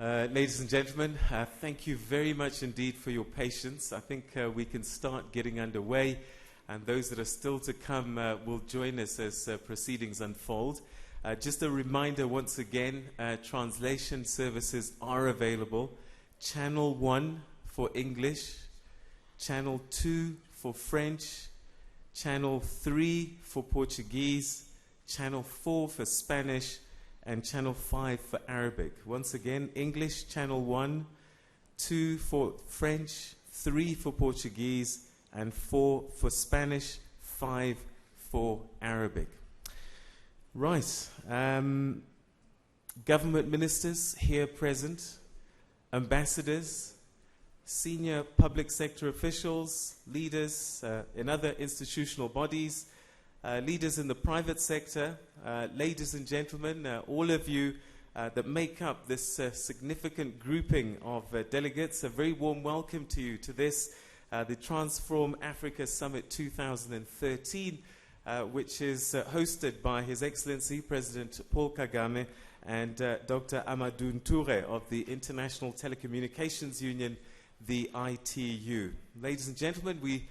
Ladies and gentlemen, thank you very much indeed for your patience. I think we can start getting underway, and those that are still to come will join us as proceedings unfold. Just a reminder once again, translation services are available. Channel 1 for English, Channel 2 for French, Channel 3 for Portuguese, Channel 4 for Spanish, and Channel 5 for Arabic. Once again, English, Channel 1, 2 for French, 3 for Portuguese, and 4 for Spanish, 5 for Arabic. Right. Government ministers here present, ambassadors, senior public sector officials, leaders in other institutional bodies, leaders in the private sector, ladies and gentlemen, all of you that make up this significant grouping of delegates, a very warm welcome to you to this, the Transform Africa Summit 2013, which is hosted by His Excellency President Paul Kagame and Dr. Hamadoun Toure of the International Telecommunications Union, the ITU. Ladies and gentlemen, we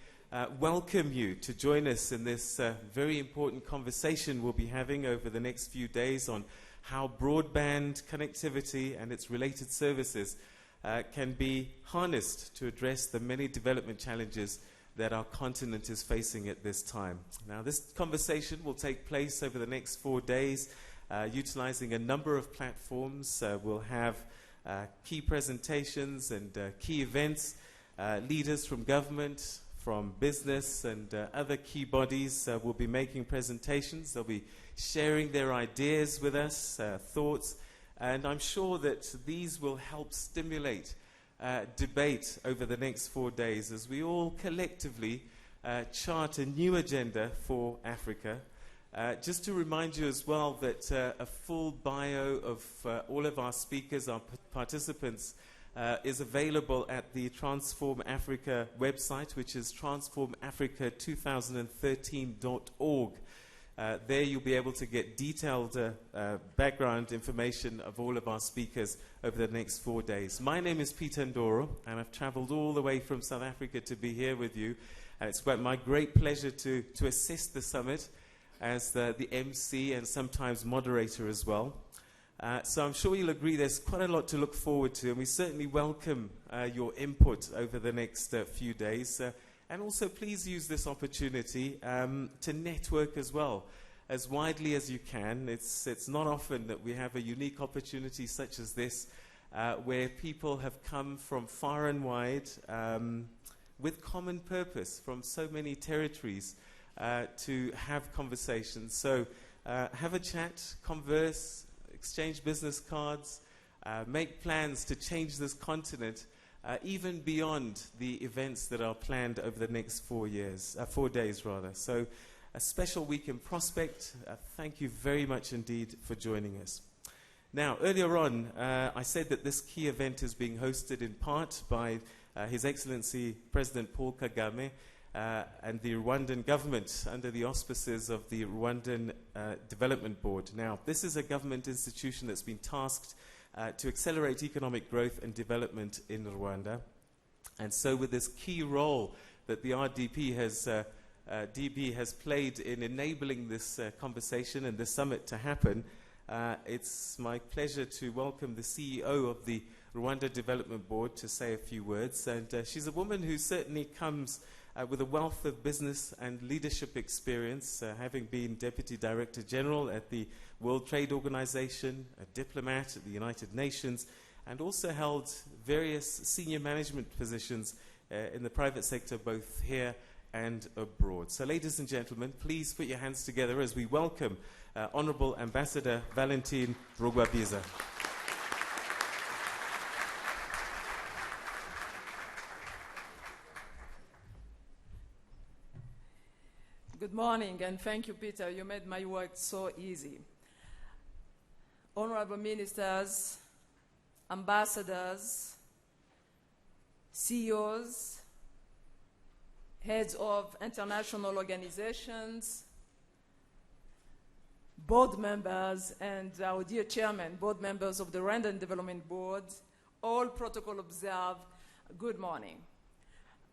welcome you to join us in this very important conversation we'll be having over the next few days on how broadband connectivity and its related services can be harnessed to address the many development challenges that our continent is facing at this time. Now, this conversation will take place over the next 4 days, utilizing a number of platforms. We'll have key presentations and key events, leaders from government, from business and other key bodies will be making presentations. They'll be sharing their ideas with us, thoughts, and I'm sure that these will help stimulate debate over the next 4 days as we all collectively chart a new agenda for Africa. Just to remind you as well that a full bio of all of our speakers, our participants, is available at the Transform Africa website, which is transformafrica2013.org. There you'll be able to get detailed background information of all of our speakers over the next 4 days. My name is Peter Ndoro, and I've traveled all the way from South Africa to be here with you. And it's my great pleasure to assist the summit as the MC and sometimes moderator as well. So I'm sure you'll agree there's quite a lot to look forward to, and we certainly welcome your input over the next few days. And also please use this opportunity to network as well, as widely as you can. It's not often that we have a unique opportunity such as this, where people have come from far and wide with common purpose from so many territories to have conversations. So have a chat, converse, exchange business cards, make plans to change this continent, even beyond the events that are planned over the next 4 days rather. So a special week in prospect. Thank you very much indeed for joining us. Now, earlier on, I said that this key event is being hosted in part by His Excellency President Paul Kagame and the Rwandan government under the auspices of the Rwandan Development Board. Now, this is a government institution that's been tasked to accelerate economic growth and development in Rwanda. And so with this key role that the RDP DB has played in enabling this conversation and this summit to happen, it's my pleasure to welcome the CEO of the Rwanda Development Board to say a few words. And she's a woman who certainly comes with a wealth of business and leadership experience, having been Deputy Director General at the World Trade Organization, a diplomat at the United Nations, and also held various senior management positions in the private sector, both here and abroad. So, ladies and gentlemen, please put your hands together as we welcome Honorable Ambassador Valentine Rugwabiza. Good morning, and thank you, Peter. You made my work so easy. Honorable ministers, ambassadors, CEOs, heads of international organizations, board members, and our dear chairman, board members of the Rwandan Development Board, all protocol observed, good morning.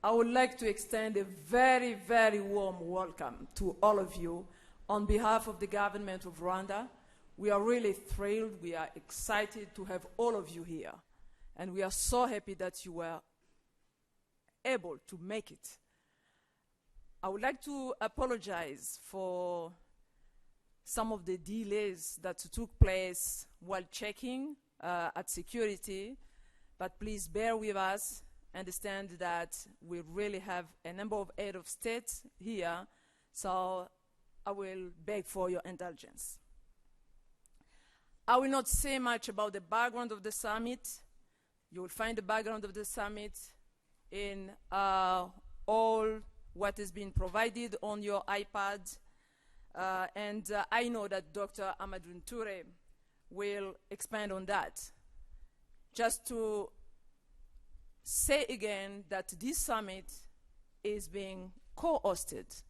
I would like to extend a very, very warm welcome to all of you on behalf of the government of Rwanda. We are really thrilled, we are excited to have all of you here, and we are so happy that you were able to make it. I would like to apologize for some of the delays that took place while checking at security, but please bear with us. Understand that we really have a number of heads of state here, so I will beg for your indulgence. I will not say much about the background of the summit. You will find the background of the summit in all what has been provided on your iPad. I know that Dr. Hamadoun Toure will expand on that. Just to say again that this summit is being co-hosted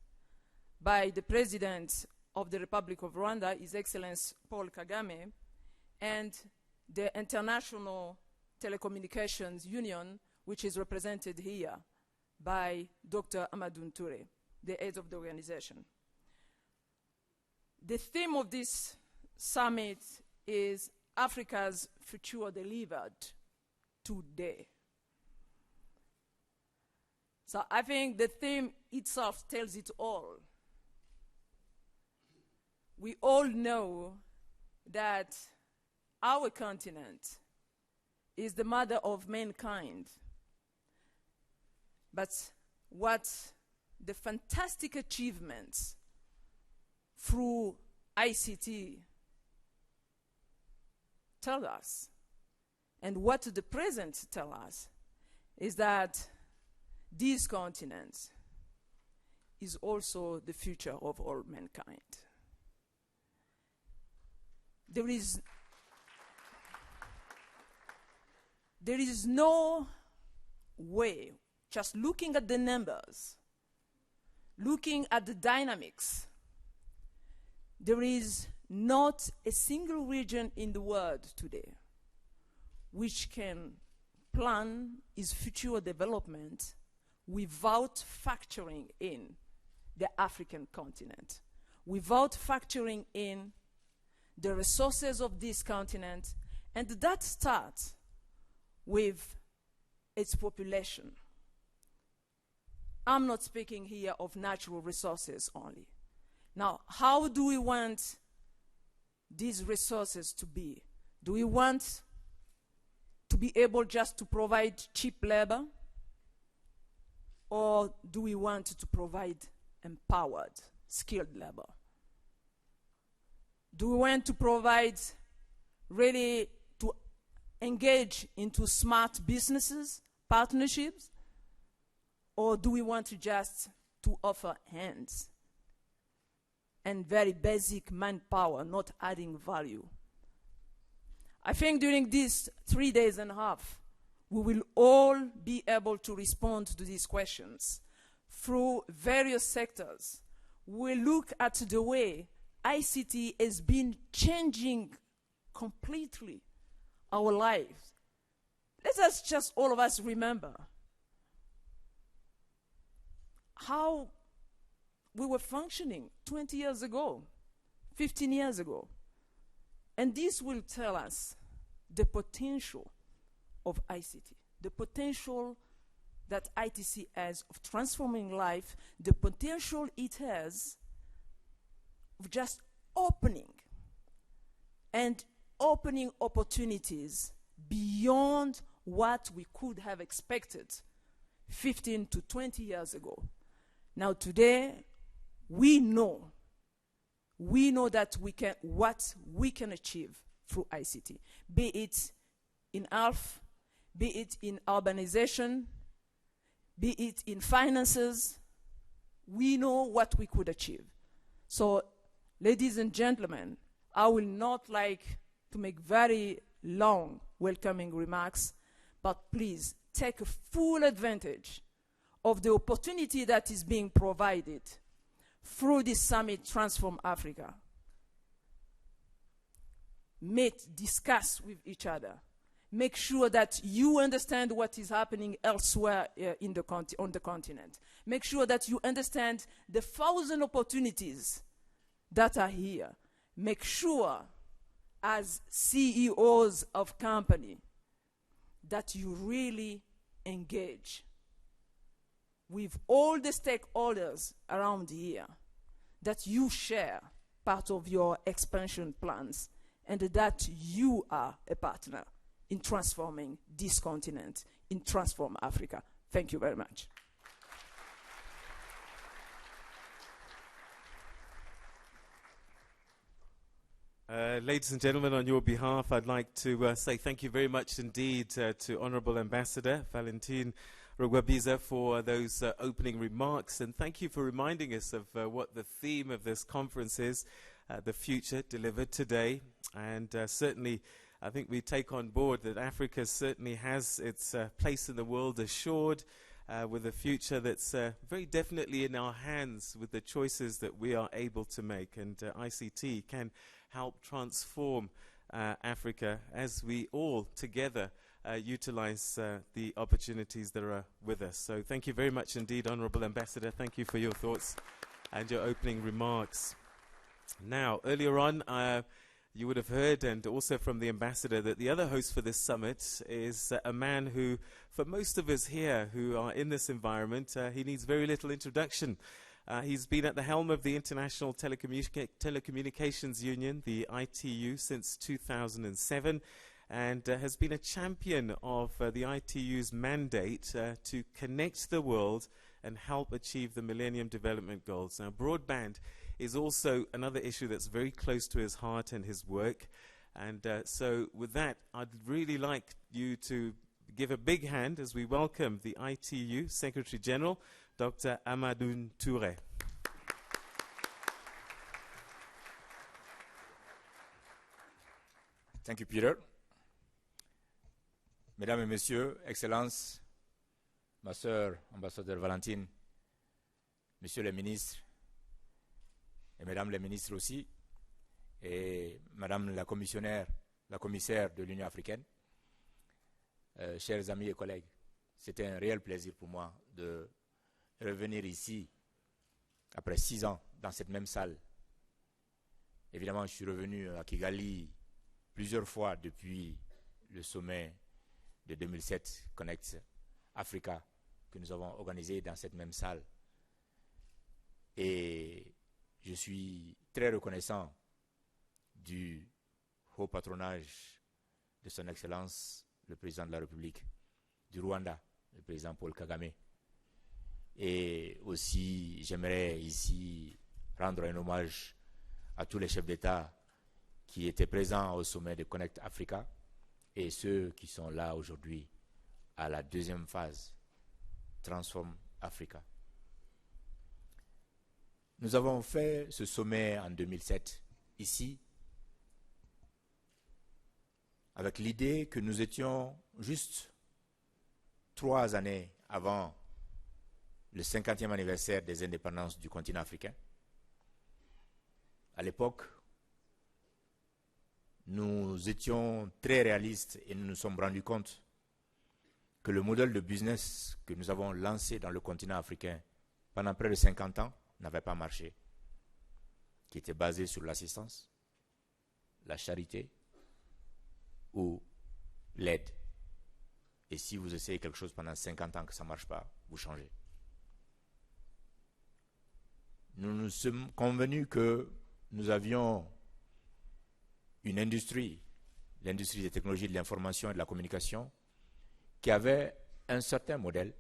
by the President of the Republic of Rwanda, His Excellency Paul Kagame, and the International Telecommunications Union, which is represented here by Dr. Hamadoun Toure, the head of the organization. The theme of this summit is Africa's future delivered today. So I think the theme itself tells it all. We all know that our continent is the mother of mankind. But what the fantastic achievements through ICT tell us, and what the present tell us, is that this continent is also the future of all mankind. There is no way, just looking at the numbers, looking at the dynamics, there is not a single region in the world today which can plan its future development without factoring in the African continent, without factoring in the resources of this continent, and that starts with its population. I'm not speaking here of natural resources only. Now, how do we want these resources to be? Do we want to be able just to provide cheap labor? Or do we want to provide empowered, skilled labor? Do we want to provide really to engage into smart businesses, partnerships? Or do we want to just to offer hands and very basic manpower, not adding value? I think during these 3 days and a half, we will all be able to respond to these questions through various sectors. We'll look at the way ICT has been changing completely our lives. Let us just all of us remember how we were functioning 20 years ago, 15 years ago. And this will tell us the potential of ICT, the potential that ITC has of transforming life, the potential it has of just opening opportunities beyond what we could have expected 15 to 20 years ago. Now today, we know that what we can achieve through ICT, be it in health, be it in urbanization, be it in finances. We know what we could achieve. So, ladies and gentlemen, I will not like to make very long welcoming remarks, but please take full advantage of the opportunity that is being provided through this summit, Transform Africa. meet, discuss with each other. Make sure that you understand what is happening elsewhere on the continent. Make sure that you understand the 1,000 opportunities that are here. Make sure, as CEOs of company, that you really engage with all the stakeholders around here, that you share part of your expansion plans, and that you are a partner in transforming this continent, in transform Africa. Thank you very much. Ladies and gentlemen, on your behalf, I'd like to say thank you very much indeed to Honorable Ambassador Valentine Rugwabiza for those opening remarks, and thank you for reminding us of what the theme of this conference is, the future delivered today. And certainly, I think we take on board that Africa certainly has its place in the world assured, with a future that's very definitely in our hands with the choices that we are able to make. And ICT can help transform Africa as we all together utilize the opportunities that are with us. So thank you very much indeed, Honorable Ambassador. Thank you for your thoughts and your opening remarks. Now, earlier on, you would have heard, and also from the Ambassador, that the other host for this summit is a man who, for most of us here who are in this environment, he needs very little introduction. He's been at the helm of the International Telecommunications Union, the ITU, since 2007, and has been a champion of the ITU's mandate to connect the world and help achieve the Millennium Development Goals. Now, broadband is also another issue that's very close to his heart and his work. And so with that, I'd really like you to give a big hand as we welcome the ITU Secretary General, Dr. Hamadoun Toure. Thank you, Peter. Mesdames et Messieurs, Excellences, ma sœur, ambassadeur Valentine, Messieurs les ministres, et Mesdames les ministres aussi, et Madame la commissaire de l'Union africaine, chers amis et collègues, c'était un réel plaisir pour moi de revenir ici après 6 ans dans cette même salle. Évidemment, je suis revenu à Kigali plusieurs fois depuis le sommet de 2007 Connect Africa que nous avons organisé dans cette même salle. Et je suis très reconnaissant du haut patronage de son Excellence, le président de la République du Rwanda, le président Paul Kagame. Et aussi, j'aimerais ici rendre un hommage à tous les chefs d'État qui étaient présents au sommet de Connect Africa et ceux qui sont là aujourd'hui à la deuxième phase, Transform Africa. Nous avons fait ce sommet en 2007, ici, avec l'idée que nous étions juste 3 années avant le 50e anniversaire des indépendances du continent africain. À l'époque, nous étions très réalistes et nous nous sommes rendus compte que le modèle de business que nous avons lancé dans le continent africain pendant près de 50 ans n'avait pas marché, qui était basé sur l'assistance, la charité ou l'aide. Et si vous essayez quelque chose pendant 50 ans que ça ne marche pas, vous changez. Nous nous sommes convenus que nous avions une industrie, l'industrie des technologies de l'information et de la communication, qui avait un certain modèle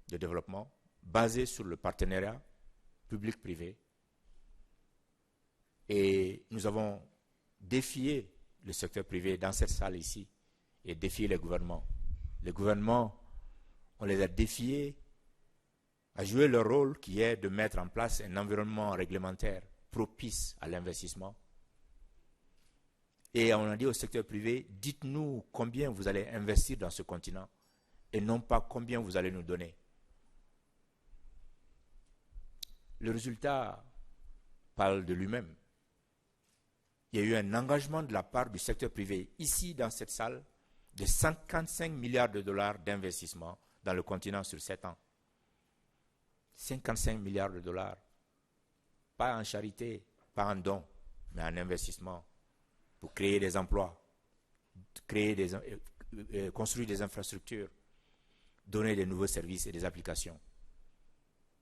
de développement basé sur le partenariat public-privé. Et nous avons défié le secteur privé dans cette salle ici et défié les gouvernements. Les gouvernements, on les a défiés à jouer leur rôle qui est de mettre en place un environnement réglementaire propice à l'investissement. Et on a dit au secteur privé, dites-nous combien vous allez investir dans ce continent et non pas combien vous allez nous donner. Le résultat parle de lui-même. il y a eu un engagement de la part du secteur privé, ici dans cette salle, de 55 milliards de dollars d'investissement dans le continent sur 7 ans. 55 milliards de dollars. Pas en charité, pas en don, mais en investissement pour créer des emplois, construire des infrastructures, donner des nouveaux services et des applications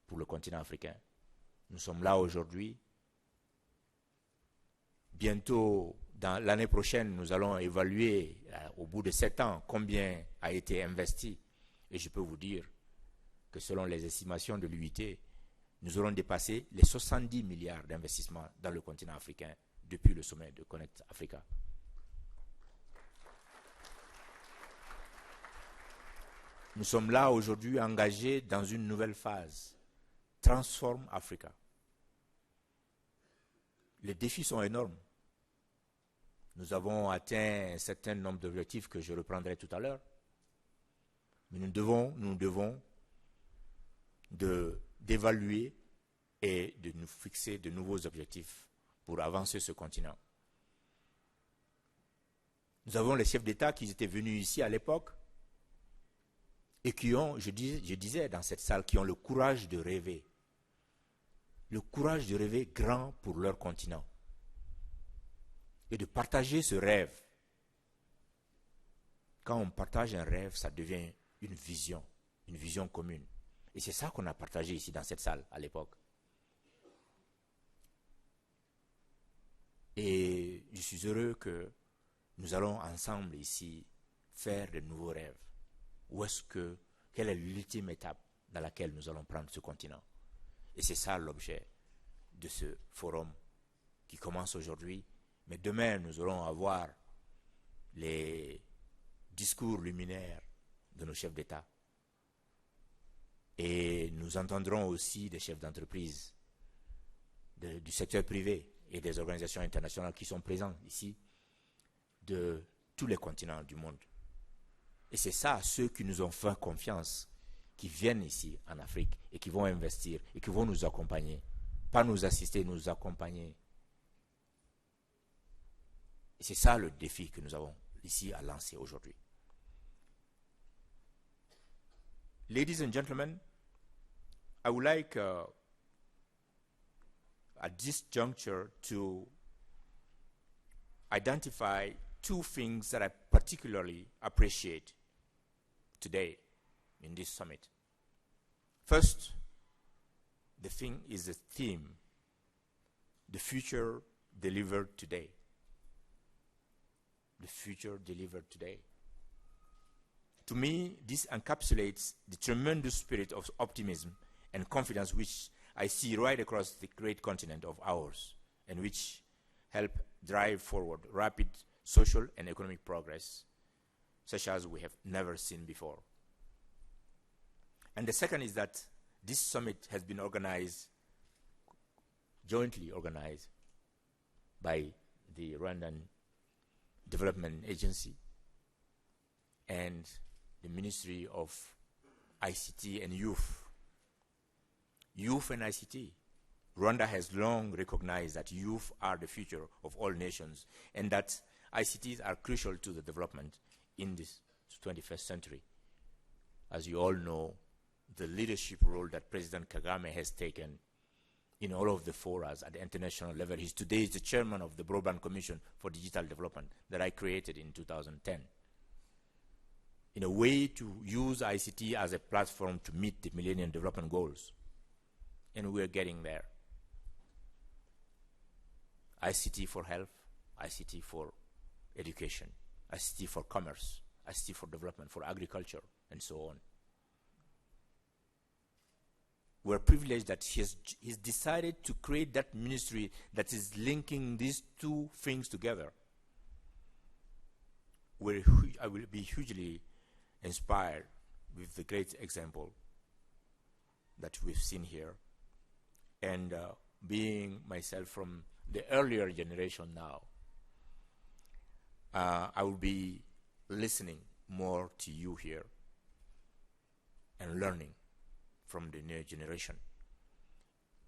pour le continent africain. Nous sommes là aujourd'hui. Bientôt, dans l'année prochaine, nous allons évaluer au bout de 7 ans combien a été investi. Et je peux vous dire que selon les estimations de l'UIT, nous aurons dépassé les 70 milliards d'investissements dans le continent africain depuis le sommet de Connect Africa. Nous sommes là aujourd'hui engagés dans une nouvelle phase. Transform Africa. Les défis sont énormes. Nous avons atteint un certain nombre d'objectifs que je reprendrai tout à l'heure. Mais nous devons d'évaluer et de nous fixer de nouveaux objectifs pour avancer ce continent. Nous avons les chefs d'État qui étaient venus ici à l'époque et qui ont, je disais dans cette salle, qui ont le courage de rêver. Le courage de rêver grand pour leur continent. Et de partager ce rêve. Quand on partage un rêve, ça devient une vision commune. Et c'est ça qu'on a partagé ici dans cette salle à l'époque. Et je suis heureux que nous allons ensemble ici faire de nouveaux rêves. Quelle est l'ultime étape dans laquelle nous allons prendre ce continent? Et c'est ça l'objet de ce forum qui commence aujourd'hui. Mais demain, nous allons avoir les discours luminaires de nos chefs d'État. Et nous entendrons aussi des chefs d'entreprise du secteur privé et des organisations internationales qui sont présents ici de tous les continents du monde. Et c'est ça, ceux qui nous ont fait confiance, qui viennent ici en Afrique et qui vont investir et qui vont nous accompagner. Pas nous assister, nous accompagner. Et c'est ça le défi que nous avons ici à lancer aujourd'hui. Ladies and gentlemen, I would like at this juncture to identify two things that I particularly appreciate today in this summit. First, the thing is the theme, the future delivered today. The future delivered today. To me, this encapsulates the tremendous spirit of optimism and confidence which I see right across the great continent of ours, and which help drive forward rapid social and economic progress, such as we have never seen before. And the second is that this summit has been jointly organized by the Rwandan Development Agency and the Ministry of ICT and Youth. Youth and ICT. Rwanda has long recognized that youth are the future of all nations and that ICTs are crucial to the development in this 21st century. As you all know, the leadership role that President Kagame has taken in all of the forums at the international level. Today is the chairman of the Broadband Commission for Digital Development that I created in 2010. In a way to use ICT as a platform to meet the Millennium Development Goals. And we're getting there. ICT for health, ICT for education, ICT for commerce, ICT for development, for agriculture, and so on. We're privileged that he's decided to create that ministry that is linking these two things together. I will be hugely inspired with the great example that we've seen here. And being myself from the earlier generation now, I will be listening more to you here and learning from the new generation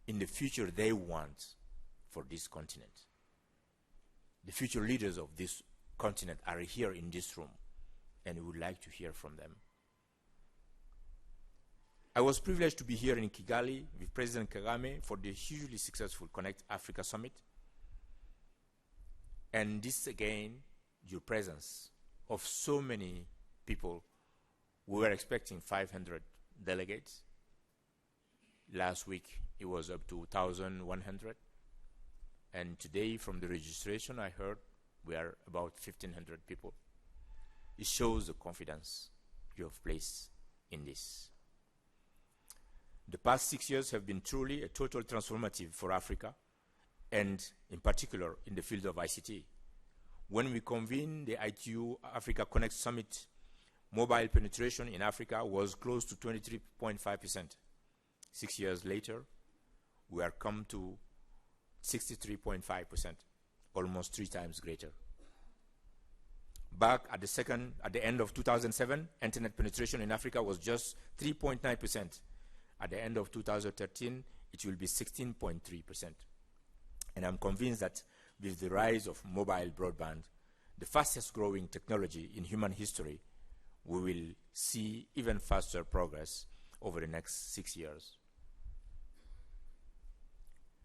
in the future they want for this continent. the future leaders of this continent are here in this room, and we would like to hear from them. I was privileged to be here in Kigali with President Kagame for the hugely successful Connect Africa Summit. And this again, your presence of so many people. We were expecting 500 delegates. Last week, it was up to 1,100. And today, from the registration, I heard we are about 1,500 people. It shows the confidence you have placed in this. The past 6 years have been truly a total transformative for Africa, and in particular in the field of ICT. When we convened the ITU Africa Connect Summit, mobile penetration in Africa was close to 23.5%. 6 years later, we are come to 63.5%, almost 3 times greater. Back at the end of 2007, internet penetration in Africa was just 3.9%. At the end of 2013, it will be 16.3%. And I'm convinced that with the rise of mobile broadband, the fastest growing technology in human history, we will see even faster progress over the next 6 years.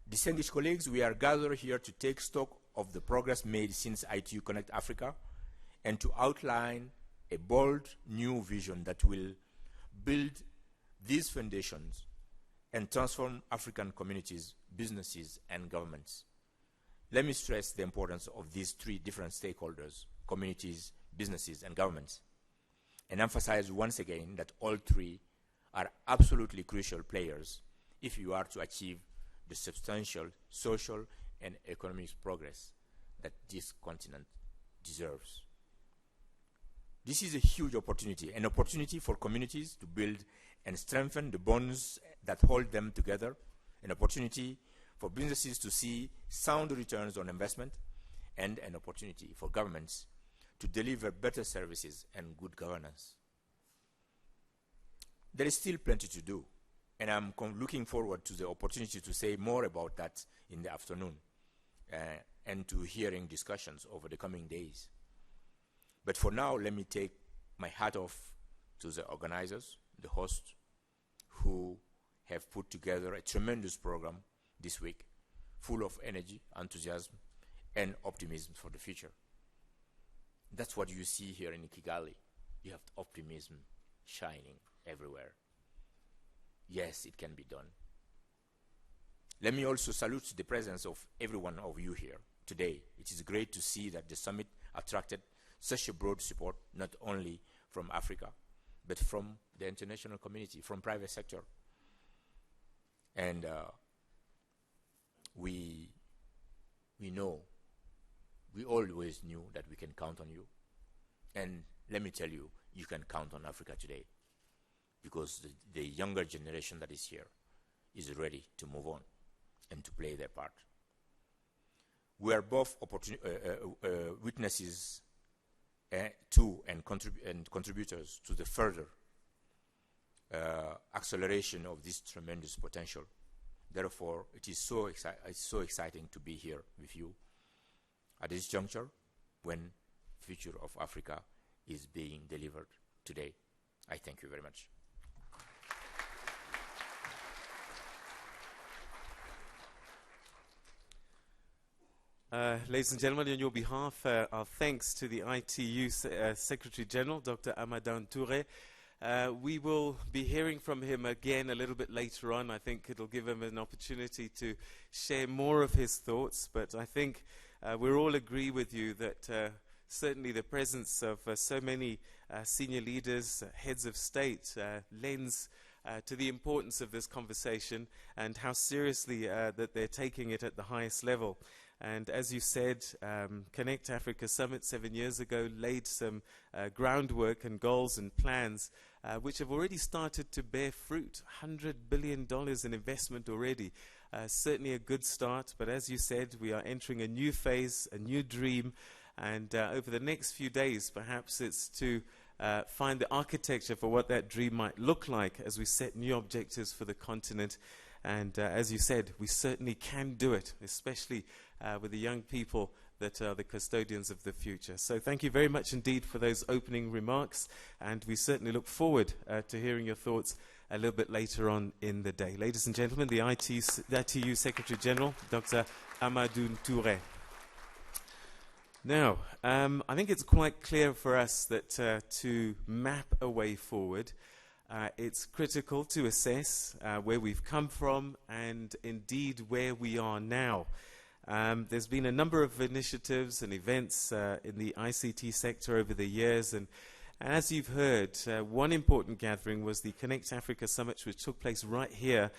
Distinguished colleagues, we are gathered here to take stock of the progress made since ITU Connect Africa and to outline a bold new vision that will build these foundations and transform African communities, businesses, and governments. Let me stress the importance of these 3 different stakeholders, communities, businesses, and governments, and emphasize once again that all 3 are absolutely crucial players if you are to achieve the substantial social and economic progress that this continent deserves. This is a huge opportunity, an opportunity for communities to build and strengthen the bonds that hold them together, an opportunity for businesses to see sound returns on investment, and an opportunity for governments to deliver better services and good governance. There is still plenty to do, and I'm looking forward to the opportunity to say more about that in the afternoon and to hearing discussions over the coming days. But for now, let me take my hat off to the organizers, the hosts, who have put together a tremendous program this week, full of energy, enthusiasm, and optimism for the future. That's what you see here in Kigali. You have optimism shining everywhere. Yes, it can be done. Let me also salute the presence of every one of you here today. It is great to see that the summit attracted such a broad support, not only from Africa, but from the international community, from private sector. And we always knew that we can count on you. And let me tell you, you can count on Africa today, because the younger generation that is here is ready to move on and to play their part. We are both witnesses to and contributors to the further acceleration of this tremendous potential. Therefore, it is so exciting to be here with you at this juncture when future of Africa is being delivered today. I thank you very much. Ladies and gentlemen, on your behalf, our thanks to the ITU Secretary General, Dr. Hamadoun Toure. We will be hearing from him again a little bit later on. I think it'll give him an opportunity to share more of his thoughts, but I think we all agree with you that certainly the presence of so many senior leaders, heads of state, lends to the importance of this conversation and how seriously that they're taking it at the highest level. And as you said, Connect Africa Summit 7 years ago laid some groundwork and goals and plans which have already started to bear fruit. $100 billion in investment already. Certainly a good start, but as you said, we are entering a new phase, a new dream, and over the next few days, perhaps it's to find the architecture for what that dream might look like as we set new objectives for the continent. And as you said, we certainly can do it, especially with the young people that are the custodians of the future. So thank you very much indeed for those opening remarks, and we certainly look forward to hearing your thoughts a little bit later on in the day. Ladies and gentlemen, the ITU Secretary General, Dr. Hamadoun Toure. Now, I think it's quite clear for us that to map a way forward, it's critical to assess where we've come from and indeed where we are now. There's been a number of initiatives and events in the ICT sector over the years, and as you've heard, one important gathering was the Connect Africa Summit, which took place right here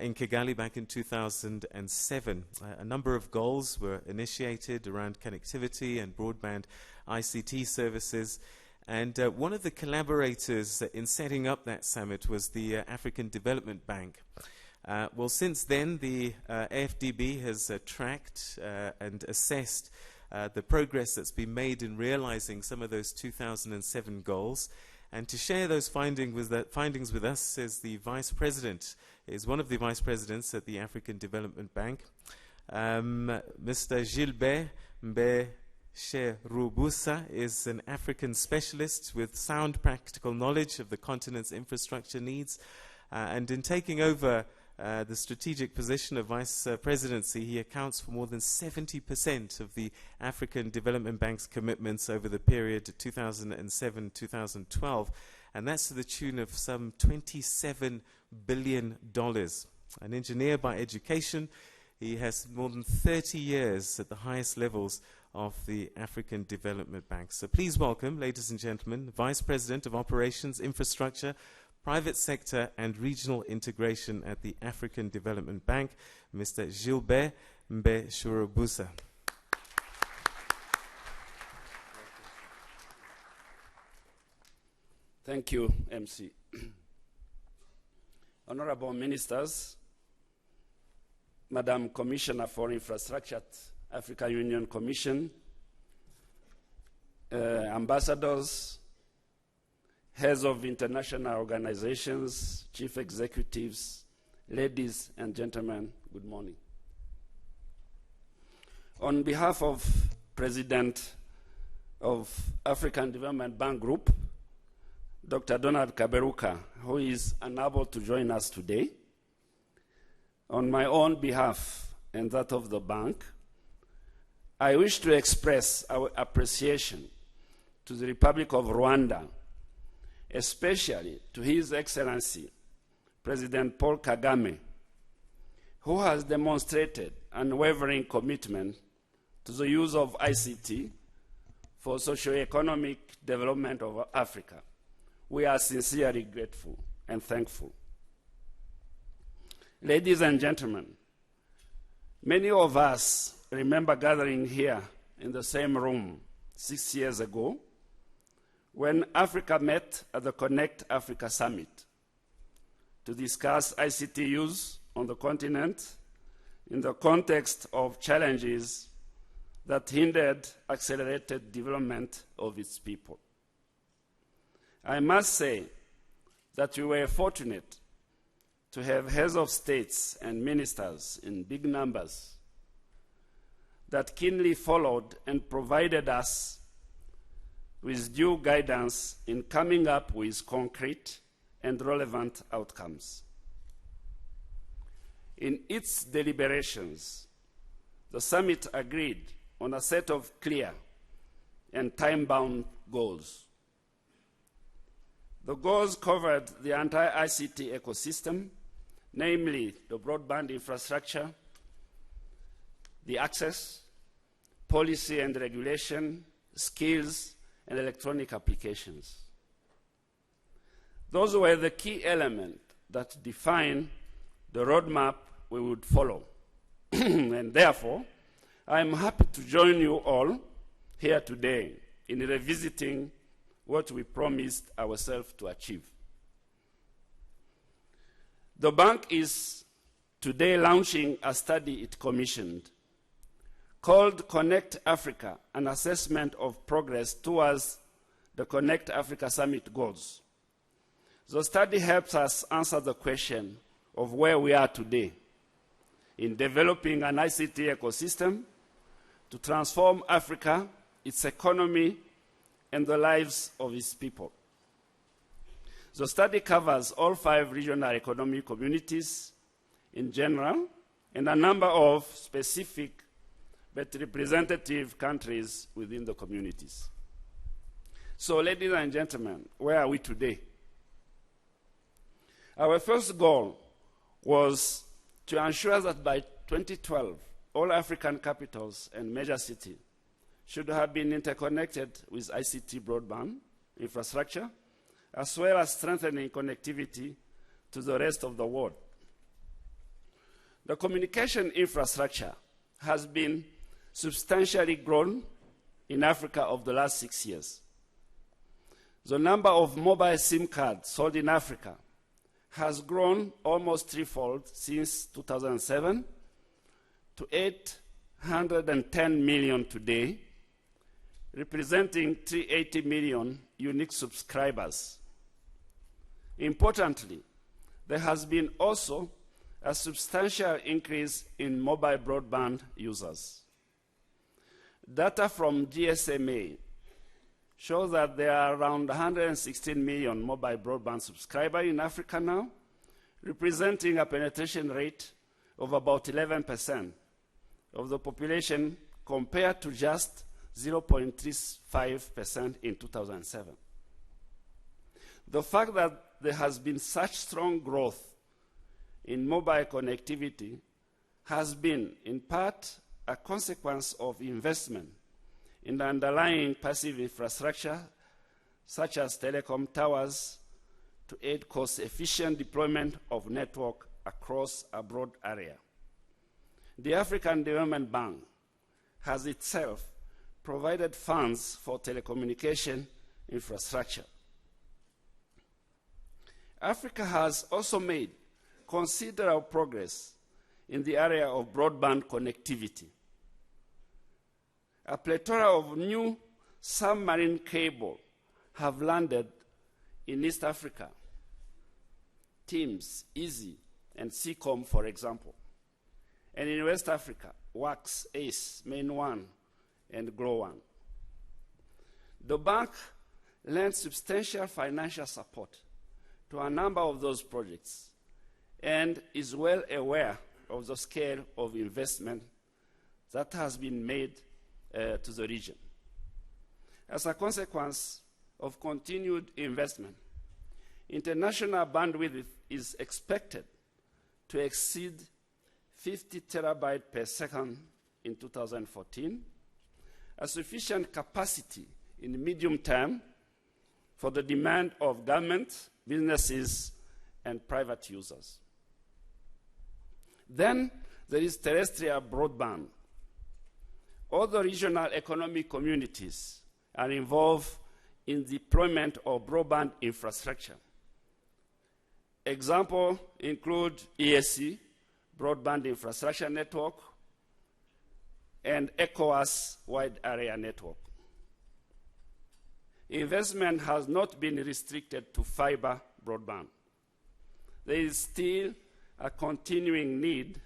in Kigali back in 2007. A number of goals were initiated around connectivity and broadband ICT services. And one of the collaborators in setting up that summit was the African Development Bank. Well, since then, the AFDB has tracked and assessed the progress that's been made in realizing some of those 2007 goals. And to share those findings with us is the Vice President, is one of the Vice Presidents at the African Development Bank, Mr. Gilbert Mbesherubusa is an African specialist with sound practical knowledge of the continent's infrastructure needs. And in taking over the strategic position of Vice Presidency, he accounts for more than 70% of the African Development Bank's commitments over the period 2007-2012. And that's to the tune of some $27 billion. An engineer by education, he has more than 30 years at the highest levels of the African Development Bank. So please welcome, ladies and gentlemen, Vice President of Operations, Infrastructure, Private Sector and Regional Integration at the African Development Bank, Mr. Gilbert Mbesherubusa. Thank you, MC. Honorable Ministers, Madam Commissioner for Infrastructure at African Union Commission, ambassadors, heads of international organizations, chief executives, ladies and gentlemen, good morning. On behalf of President of African Development Bank Group, Dr. Donald Kaberuka, who is unable to join us today, on my own behalf and that of the bank, I wish to express our appreciation to the Republic of Rwanda, especially to His Excellency, President Paul Kagame, who has demonstrated unwavering commitment to the use of ICT for socio-economic development of Africa. We are sincerely grateful and thankful. Ladies and gentlemen, many of us remember gathering here in the same room 6 years ago when Africa met at the Connect Africa Summit to discuss ICT use on the continent in the context of challenges that hindered accelerated development of its people. I must say that we were fortunate to have heads of states and ministers in big numbers that keenly followed and provided us with due guidance in coming up with concrete and relevant outcomes. In its deliberations, the summit agreed on a set of clear and time-bound goals. The goals covered the entire ICT ecosystem, namely the broadband infrastructure, the access, policy and regulation, skills, and electronic applications. Those were the key elements that define the roadmap we would follow. And therefore, I am happy to join you all here today in revisiting what we promised ourselves to achieve. The bank is today launching a study it commissioned called Connect Africa, an assessment of progress towards the Connect Africa Summit goals. The study helps us answer the question of where we are today in developing an ICT ecosystem to transform Africa, its economy, and the lives of its people. The study covers all 5 regional economic communities in general and a number of specific but representative countries within the communities. So, ladies and gentlemen, where are we today? Our first goal was to ensure that by 2012, all African capitals and major cities should have been interconnected with ICT broadband infrastructure, as well as strengthening connectivity to the rest of the world. The communication infrastructure has been substantially grown in Africa over the last 6 years. The number of mobile SIM cards sold in Africa has grown almost threefold since 2007 to 810 million today, representing 380 million unique subscribers. Importantly, there has been also a substantial increase in mobile broadband users. Data from GSMA shows that there are around 116 million mobile broadband subscribers in Africa now, representing a penetration rate of about 11% of the population compared to just 0.35% in 2007. The fact that there has been such strong growth in mobile connectivity has been, in part, a consequence of investment in the underlying passive infrastructure, such as telecom towers, to aid cost-efficient deployment of network across a broad area. The African Development Bank has itself provided funds for telecommunication infrastructure. Africa has also made considerable progress in the area of broadband connectivity. A plethora of new submarine cables have landed in East Africa. TIMS, EASY, and SEACOM, for example. And in West Africa, WAX, ACE, Main1, and GLOW1. The bank lent substantial financial support to a number of those projects and is well aware of the scale of investment that has been made to the region. As a consequence of continued investment, international bandwidth is expected to exceed 50 terabytes per second in 2014, a sufficient capacity in the medium term for the demand of government, businesses, and private users. Then there is terrestrial broadband. All the regional economic communities are involved in the deployment of broadband infrastructure. Examples include ESC, Broadband Infrastructure Network, and ECOWAS Wide Area Network. Investment has not been restricted to fiber broadband. There is still a continuing need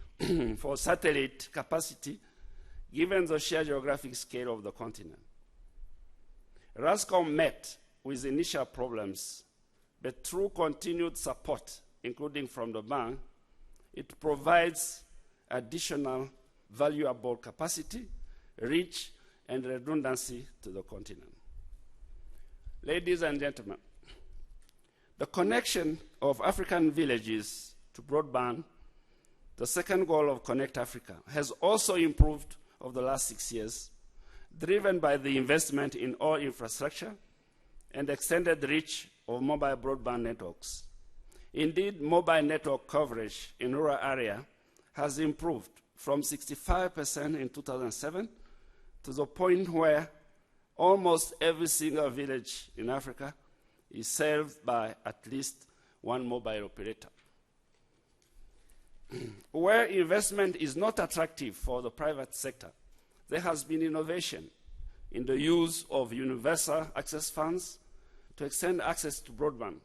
for satellite capacity given the sheer geographic scale of the continent. RASCOM met with initial problems, but through continued support, including from the bank, it provides additional valuable capacity, reach, and redundancy to the continent. Ladies and gentlemen, the connection of African villages to broadband, the second goal of Connect Africa, has also improved over the last 6 years, driven by the investment in all infrastructure and extended reach of mobile broadband networks. Indeed, mobile network coverage in rural areas has improved from 65% in 2007 to the point where almost every single village in Africa is served by at least one mobile operator. Where investment is not attractive for the private sector, there has been innovation in the use of universal access funds to extend access to broadband.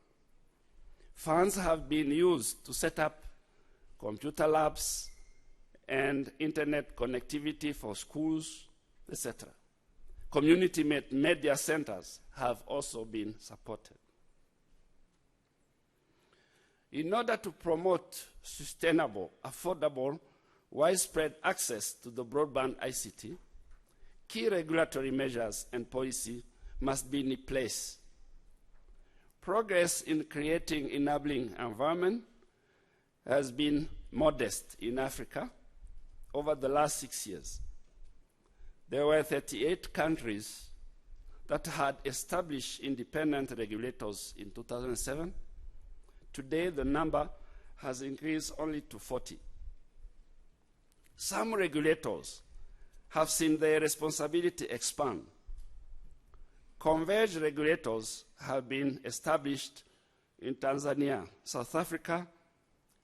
Funds have been used to set up computer labs and internet connectivity for schools, etc. Community media centers have also been supported. In order to promote sustainable, affordable, widespread access to the broadband ICT, key regulatory measures and policy must be in place. Progress in creating enabling environment has been modest in Africa over the last 6 years. There were 38 countries that had established independent regulators in 2007. Today, the number has increased only to 40. Some regulators have seen their responsibility expand. Converged regulators have been established in Tanzania, South Africa,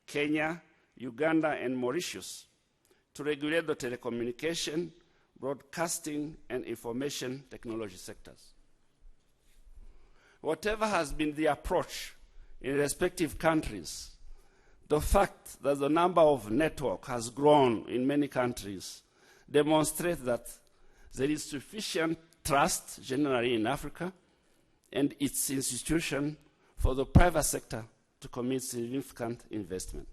Kenya, Uganda, and Mauritius to regulate the telecommunication, broadcasting, and information technology sectors. Whatever has been the approach in respective countries, the fact that the number of networks has grown in many countries demonstrates that there is sufficient trust generally in Africa and its institution for the private sector to commit significant investment.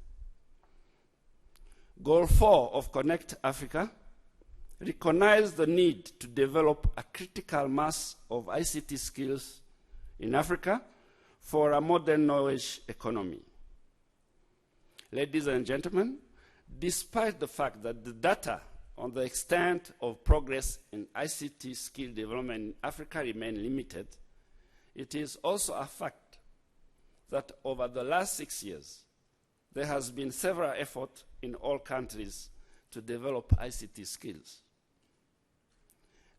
Goal 4 of Connect Africa recognized the need to develop a critical mass of ICT skills in Africa for a modern knowledge economy. Ladies and gentlemen, despite the fact that the data on the extent of progress in ICT skill development in Africa remain limited, it is also a fact that over the last 6 years, there has been several efforts in all countries to develop ICT skills.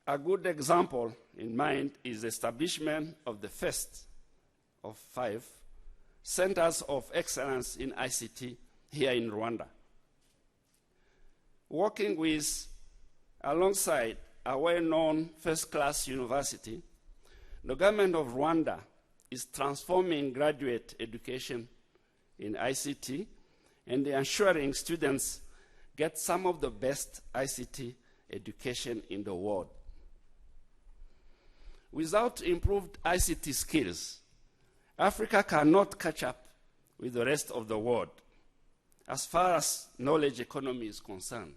A good example in mind is the establishment of the first of 5 centers of excellence in ICT here in Rwanda. Working alongside a well-known first-class university, the government of Rwanda is transforming graduate education in ICT and ensuring students get some of the best ICT education in the world. Without improved ICT skills, Africa cannot catch up with the rest of the world as far as knowledge economy is concerned.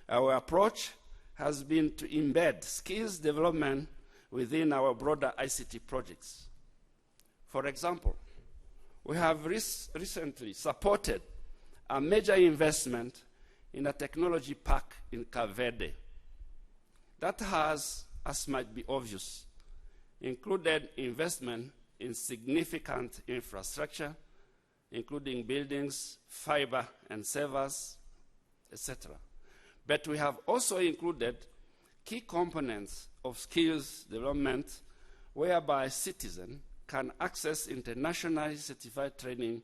Our approach has been to embed skills development within our broader ICT projects. For example, we have recently supported a major investment in a technology park in Cape Verde that has, as might be obvious, included investment in significant infrastructure, including buildings, fiber and servers, etc. But we have also included key components of skills development whereby citizens can access internationally certified training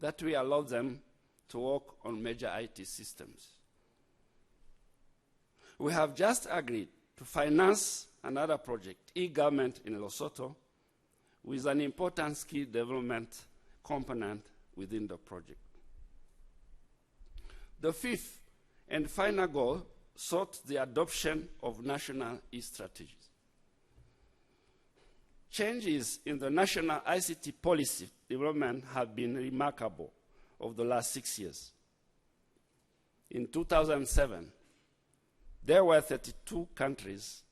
that will allow them to work on major IT systems. We have just agreed to finance another project, e-government in Lesotho, with an important skill development component within the project. The 5th and final goal sought the adoption of national e-strategies. Changes in the national ICT policy development have been remarkable over the last 6 years. In 2007, there were 32 countries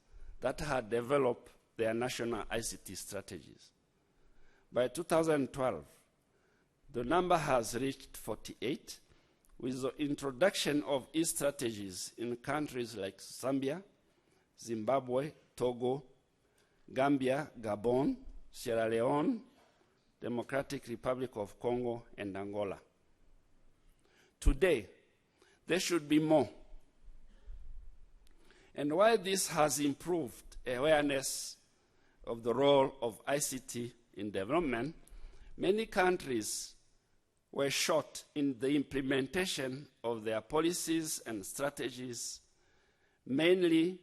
that had developed their national ICT strategies. By 2012, the number has reached 48, with the introduction of e-strategies in countries like Zambia, Zimbabwe, Togo, Gambia, Gabon, Sierra Leone, Democratic Republic of Congo, and Angola. Today, there should be more. And while this has improved awareness of the role of ICT in development, many countries were short in the implementation of their policies and strategies, mainly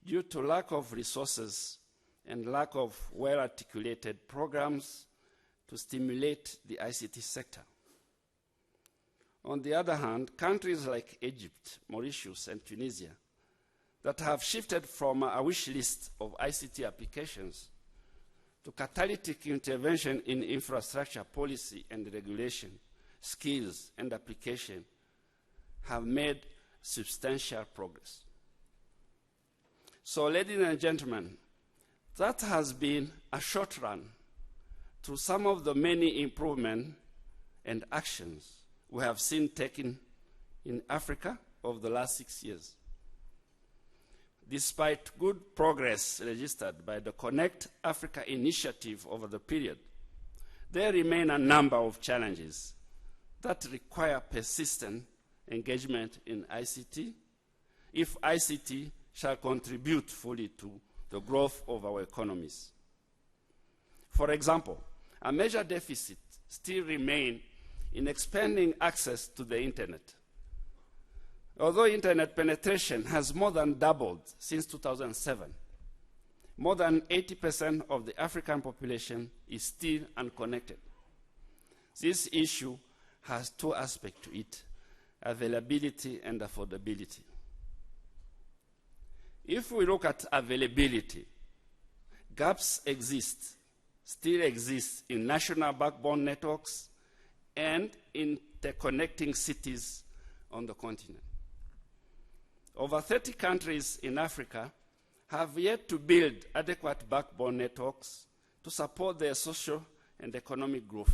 due to lack of resources and lack of well-articulated programs to stimulate the ICT sector. On the other hand, countries like Egypt, Mauritius, and Tunisia that have shifted from a wish list of ICT applications to catalytic intervention in infrastructure policy and regulation, skills and application have made substantial progress. So, ladies and gentlemen, that has been a short run through some of the many improvements and actions we have seen taken in Africa over the last 6 years. Despite good progress registered by the Connect Africa initiative over the period, there remain a number of challenges that require persistent engagement in ICT if ICT shall contribute fully to the growth of our economies. For example, a major deficit still remains in expanding access to the Internet. Although Internet penetration has more than doubled since 2007, more than 80% of the African population is still unconnected. This issue has two aspects to it: availability and affordability. If we look at availability, gaps still exist in national backbone networks and in interconnecting cities on the continent. Over 30 countries in Africa have yet to build adequate backbone networks to support their social and economic growth.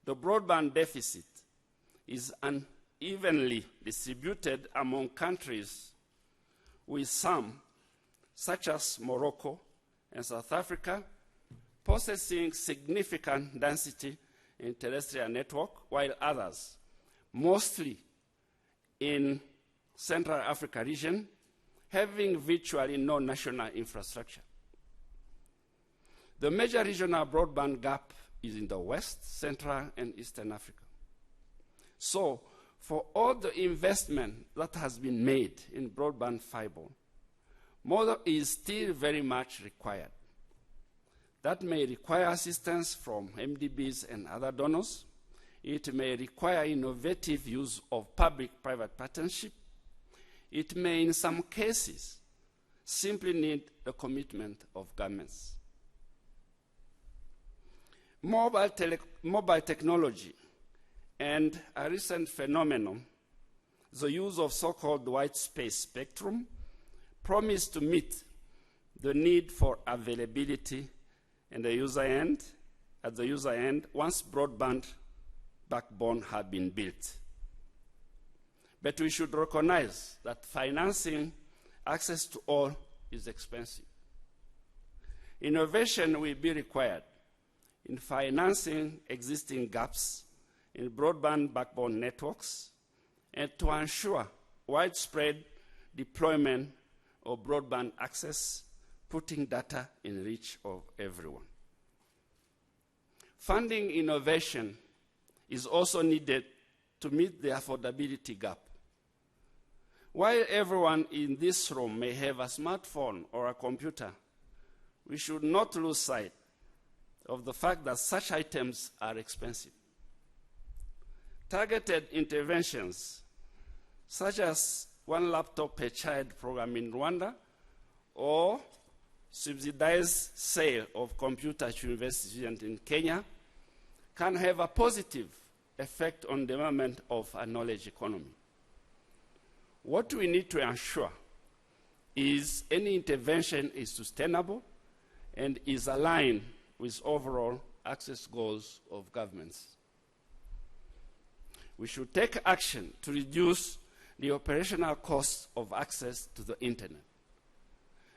The broadband deficit is unevenly distributed among countries, with some, such as Morocco and South Africa, possessing significant density in terrestrial network, while others, mostly in Central Africa region, having virtually no national infrastructure. The major regional broadband gap is in the West, Central, and Eastern Africa. So, for all the investment that has been made in broadband fiber, more is still very much required. That may require assistance from MDBs and other donors. It may require innovative use of public-private partnership. It may, in some cases, simply need the commitment of governments. Mobile technology and a recent phenomenon, the use of so-called white space spectrum, promise to meet the need for availability and at the user end, once broadband backbone had been built. But we should recognize that financing access to all is expensive. Innovation will be required in financing existing gaps in broadband backbone networks and to ensure widespread deployment of broadband access, putting data in reach of everyone. Funding innovation is also needed to meet the affordability gap. While everyone in this room may have a smartphone or a computer, we should not lose sight of the fact that such items are expensive. Targeted interventions, such as one laptop per child program in Rwanda, or subsidized sale of computers to universities in Kenya, can have a positive effect on the development of a knowledge economy. What we need to ensure is any intervention is sustainable and is aligned with overall access goals of governments. We should take action to reduce the operational costs of access to the Internet.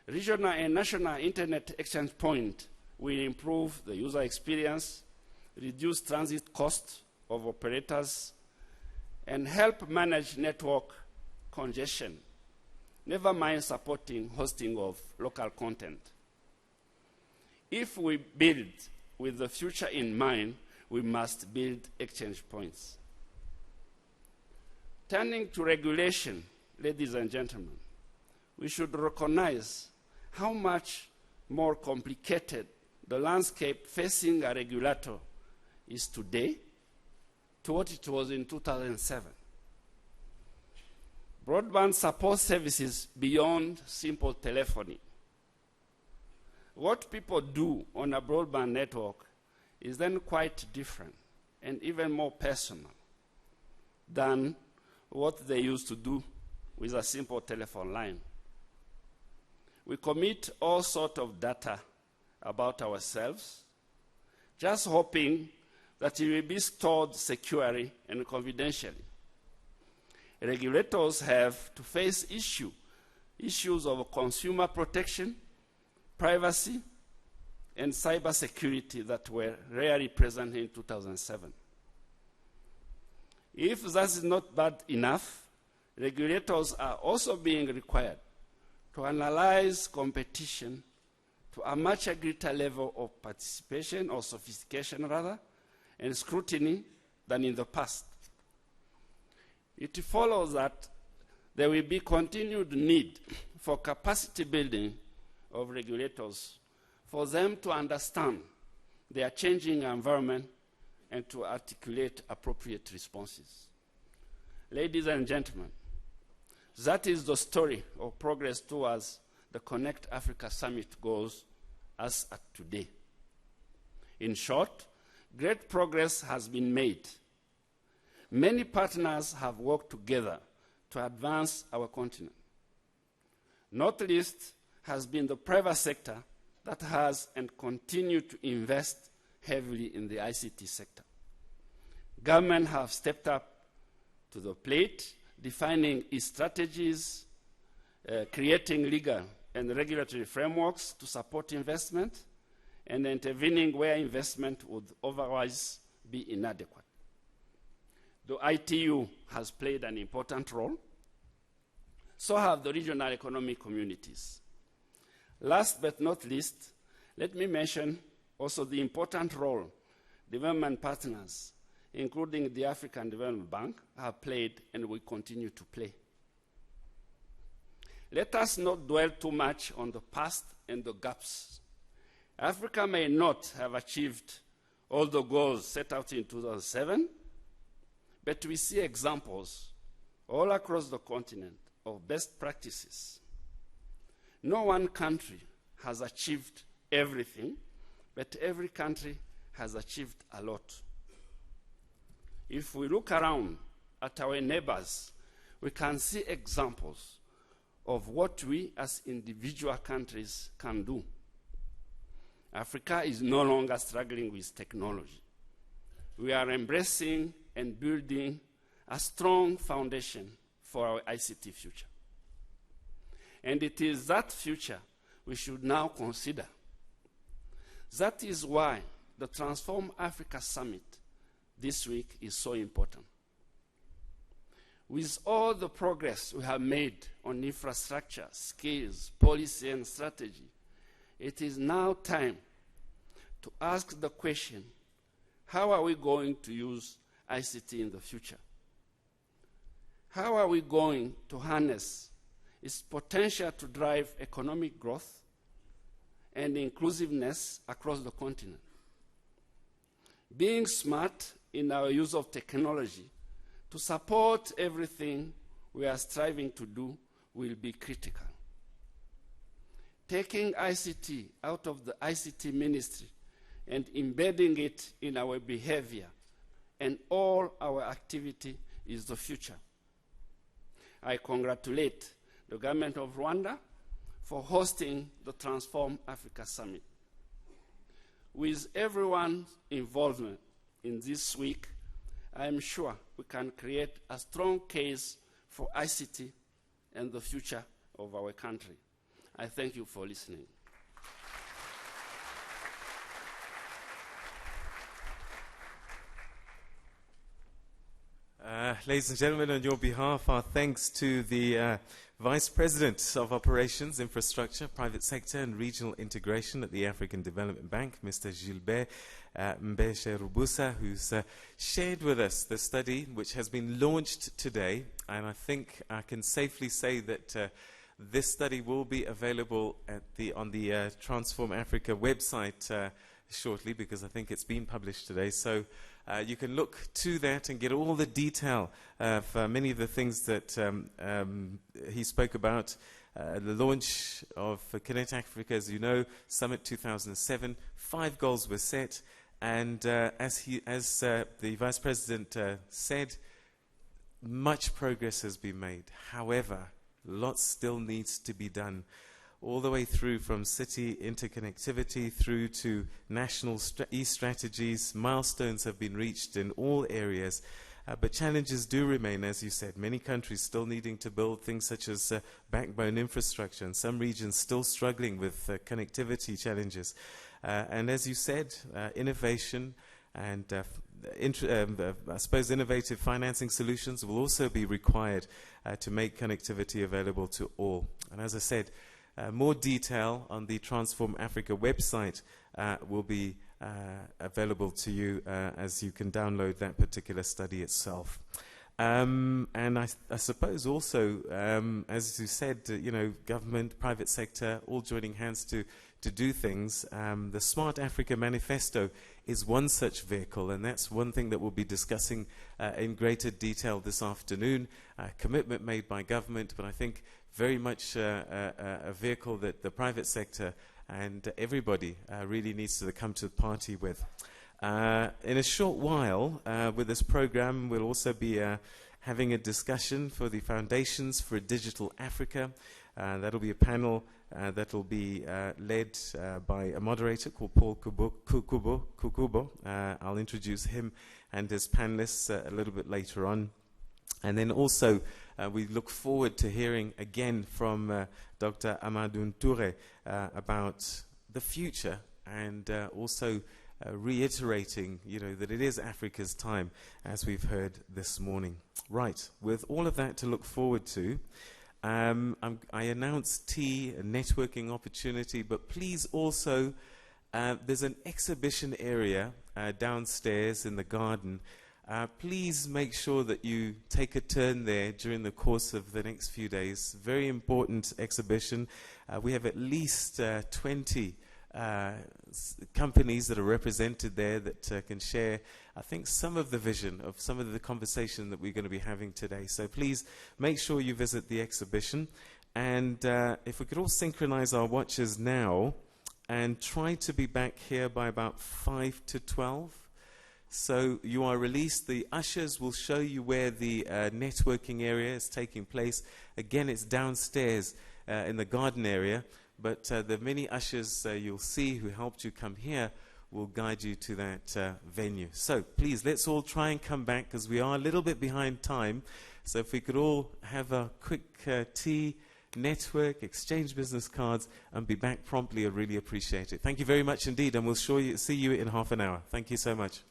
Regional and national Internet exchange points will improve the user experience, reduce transit costs of operators, and help manage network congestion, never mind supporting hosting of local content. If we build with the future in mind, we must build exchange points. Turning to regulation, ladies and gentlemen, we should recognize how much more complicated the landscape facing a regulator is today to what it was in 2007. broadband support services beyond simple telephony. What people do on a broadband network is then quite different and even more personal than what they used to do with a simple telephone line. We commit all sorts of data about ourselves, just hoping that it will be stored securely and confidentially. Regulators have to face issues of consumer protection, privacy, and cybersecurity that were rarely present in 2007. If that is not bad enough, regulators are also being required to analyze competition to a much greater level of participation or sophistication rather, and scrutiny than in the past. It follows that there will be continued need for capacity building of regulators for them to understand their changing environment and to articulate appropriate responses. Ladies and gentlemen, that is the story of progress towards the Connect Africa Summit goals as at today. In short, great progress has been made. Many partners have worked together to advance our continent. Not least has been the private sector that has and continues to invest heavily in the ICT sector. Government have stepped up to the plate, defining its strategies, creating legal and regulatory frameworks to support investment, and intervening where investment would otherwise be inadequate. The ITU has played an important role. So have the regional economic communities. Last but not least, let me mention also the important role development partners, including the African Development Bank, have played and will continue to play. Let us not dwell too much on the past and the gaps. Africa may not have achieved all the goals set out in 2007, but we see examples all across the continent of best practices. No one country has achieved everything, but every country has achieved a lot. If we look around at our neighbors, we can see examples of what we as individual countries can do. Africa is no longer struggling with technology. We are embracing and building a strong foundation for our ICT future. And it is that future we should now consider. That is why the Transform Africa Summit this week is so important. With all the progress we have made on infrastructure, skills, policy, and strategy, it is now time to ask the question, how are we going to use ICT in the future? How are we going to harness its potential to drive economic growth and inclusiveness across the continent? Being smart in our use of technology to support everything we are striving to do will be critical. Taking ICT out of the ICT ministry and embedding it in our behavior and all our activity is the future. I congratulate the government of Rwanda for hosting the Transform Africa Summit. With everyone's involvement in this week, I am sure we can create a strong case for ICT and the future of our country. I thank you for listening. Ladies and gentlemen, on your behalf, our thanks to the Vice President of Operations, Infrastructure, Private Sector and Regional Integration at the African Development Bank, Mr. Gilbert Mbesherubusa, who's shared with us the study which has been launched today. And I think I can safely say that this study will be available at on the Transform Africa website shortly, because I think it's been published today. So you can look to that and get all the detail for many of the things that he spoke about. The launch of Connect Africa, as you know, Summit 2007, 5 goals were set. And as the Vice President said, much progress has been made. However, lots still needs to be done, all the way through from city interconnectivity through to national e-strategies. Milestones have been reached in all areas, but challenges do remain, as you said. Many countries still needing to build things such as backbone infrastructure, and some regions still struggling with connectivity challenges. And as you said, innovation and I suppose innovative financing solutions will also be required to make connectivity available to all. And as I said, more detail on the Transform Africa website will be available to you as you can download that particular study itself. And I suppose also, as you said, government, private sector, all joining hands to do things. The Smart Africa Manifesto is one such vehicle, and that's one thing that we'll be discussing in greater detail this afternoon. Commitment made by government, but I think very much a vehicle that the private sector and everybody really needs to come to the party with. In a short while, with this program, we'll also be having a discussion for the Foundations for a Digital Africa. That'll be a panel that'll be led by a moderator called Paul Kukubo. I'll introduce him and his panelists a little bit later on. And then also, we look forward to hearing again from Dr. Hamadoun Toure about the future, and also reiterating, that it is Africa's time, as we've heard this morning. Right, with all of that to look forward to, I announced tea, a networking opportunity, but please also, there's an exhibition area downstairs in the garden. Please make sure that you take a turn there during the course of the next few days. Very important exhibition. We have at least 20 companies that are represented there that can share, I think, some of the vision of some of the conversation that we're going to be having today. So please make sure you visit the exhibition. And if we could all synchronize our watches now and try to be back here by about 5 to 12. So you are released. The ushers will show you where the networking area is taking place. Again, it's downstairs in the garden area. But the many ushers you'll see who helped you come here will guide you to that venue. So please, let's all try and come back, because we are a little bit behind time. So if we could all have a quick tea, network, exchange business cards, and be back promptly, I'd really appreciate it. Thank you very much indeed, and we'll see you in half an hour. Thank you so much.